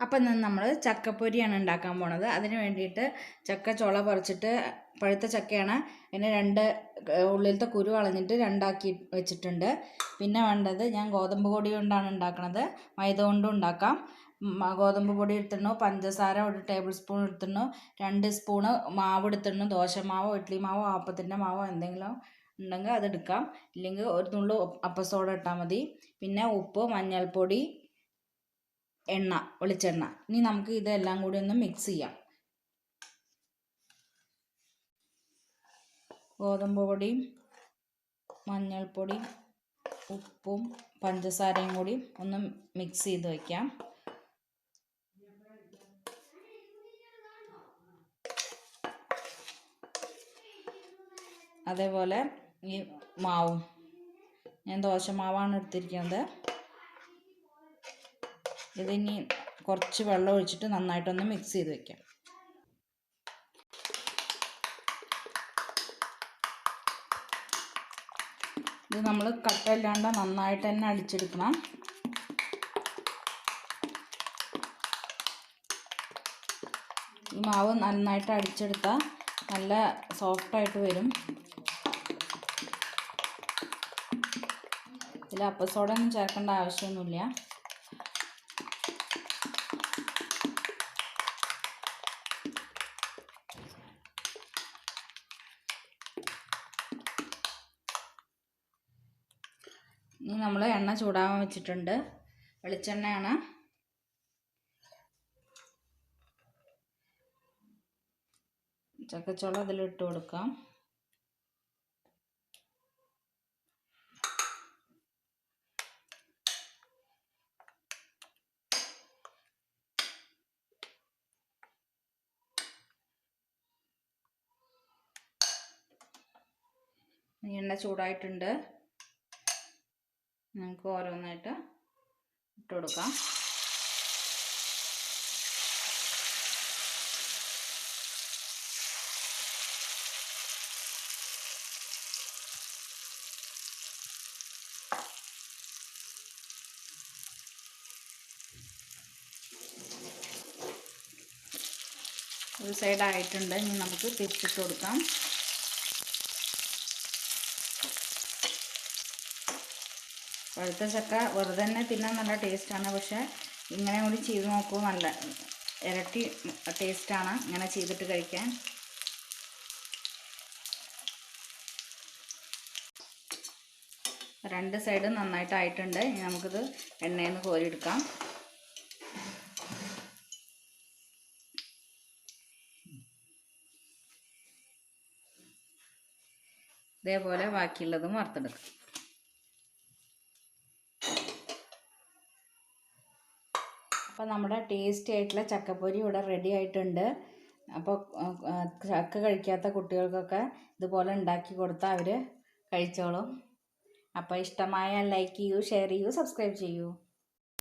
അപ്പം നമ്മൾ ചക്കപ്പൊരിയാണ് ഉണ്ടാക്കാൻ പോണത്. അതിന് വേണ്ടിയിട്ട് ചക്ക ചുള പറിച്ചിട്ട്, പഴുത്ത ചക്കയാണ്, അതിന് ഉള്ളിലത്തെ കുരു കളഞ്ഞിട്ട് രണ്ടാക്കി വെച്ചിട്ടുണ്ട്. പിന്നെ വേണ്ടത്, ഞാൻ ഗോതമ്പ് പൊടി കൊണ്ടാണ് ഉണ്ടാക്കുന്നത്, മൈദ കൊണ്ടും ഉണ്ടാക്കാം. ഗോതമ്പ് പൊടി എടുത്തിടണു, പഞ്ചസാര 1 ടേബിൾ സ്പൂൺ എടുത്തിടണു, 2 സ്പൂണ് മാവ് എടുത്തിടണു, ദോശമാവോ ഇഡ്ഡലി മാവോ ആപ്പത്തിൻ്റെ മാവോ എന്തെങ്കിലും ഉണ്ടെങ്കിൽ അതെടുക്കാം, ഇല്ലെങ്കിൽ ഒരു നുള്ളു അപ്പസോഡ ഇട്ടാൽ മതി. പിന്നെ ഉപ്പ്, മഞ്ഞൾപ്പൊടി, എണ്ണ, വെളിച്ചെണ്ണ. ഇനി നമുക്ക് ഇതെല്ലാം കൂടി ഒന്ന് മിക്സ് ചെയ്യാം. ഗോതമ്പ് പൊടിയും മഞ്ഞൾപ്പൊടിയും ഉപ്പും പഞ്ചസാരയും കൂടി ഒന്ന് മിക്സ് ചെയ്ത് വയ്ക്കാം. അതേപോലെ ഈ മാവും, ഞാൻ ദോശമാവാണ് എടുത്തിരിക്കുന്നത്. ഇതിനി കുറച്ച് വെള്ളം ഒഴിച്ചിട്ട് നന്നായിട്ടൊന്ന് മിക്സ് ചെയ്ത് വയ്ക്കാം. ഇത് നമ്മൾ കട്ടയില്ലാണ്ട് നന്നായിട്ട് തന്നെ അടിച്ചെടുക്കണം. ഈ മാവ് നന്നായിട്ട് അടിച്ചെടുത്താൽ നല്ല സോഫ്റ്റായിട്ട് വരും. ഇതിൽ അപ്പസോഡ ഒന്നും ചേർക്കേണ്ട ആവശ്യമൊന്നുമില്ല. ഇനി നമ്മൾ എണ്ണ ചൂടാകാൻ വെച്ചിട്ടുണ്ട്. വെളിച്ചെണ്ണയാണ്. ചക്കച്ചോള അതിലിട്ട് കൊടുക്കാം. എണ്ണ ചൂടായിട്ടുണ്ട്. നമുക്ക് ഓരോന്നായിട്ട് ഇട്ട് കൊടുക്കാം. ഒരു സൈഡായിട്ടുണ്ട്. ഇനി നമുക്ക് തിരിച്ചിട്ട് കൊടുക്കാം. പഴുത്ത ചക്ക വെറുതെ തന്നെ തിന്നാൻ നല്ല ടേസ്റ്റാണ്. പക്ഷേ ഇങ്ങനെ കൂടി ചെയ്ത് നോക്കൂ, നല്ല ഇരട്ടി ടേസ്റ്റാണ് ഇങ്ങനെ ചെയ്തിട്ട് കഴിക്കാൻ. രണ്ട് സൈഡും നന്നായിട്ടായിട്ടുണ്ട്. ഇനി നമുക്കിത് എണ്ണയിൽ നിന്ന് കോരിയെടുക്കാം. ഇതേപോലെ ബാക്കിയുള്ളതും വറുത്തെടുക്കാം. അപ്പോൾ നമ്മുടെ ടേസ്റ്റി ആയിട്ടുള്ള ചക്കപ്പൊരി ഇവിടെ റെഡി ആയിട്ടുണ്ട്. അപ്പോൾ ചക്ക കഴിക്കാത്ത കുട്ടികൾക്കൊക്കെ ഇതുപോലെ ഉണ്ടാക്കി കൊടുത്താൽ അവർ കഴിച്ചോളും. അപ്പോൾ ഇഷ്ടമായാൽ ലൈക്ക് ചെയ്യൂ, ഷെയർ ചെയ്യൂ, സബ്സ്ക്രൈബ് ചെയ്യൂ.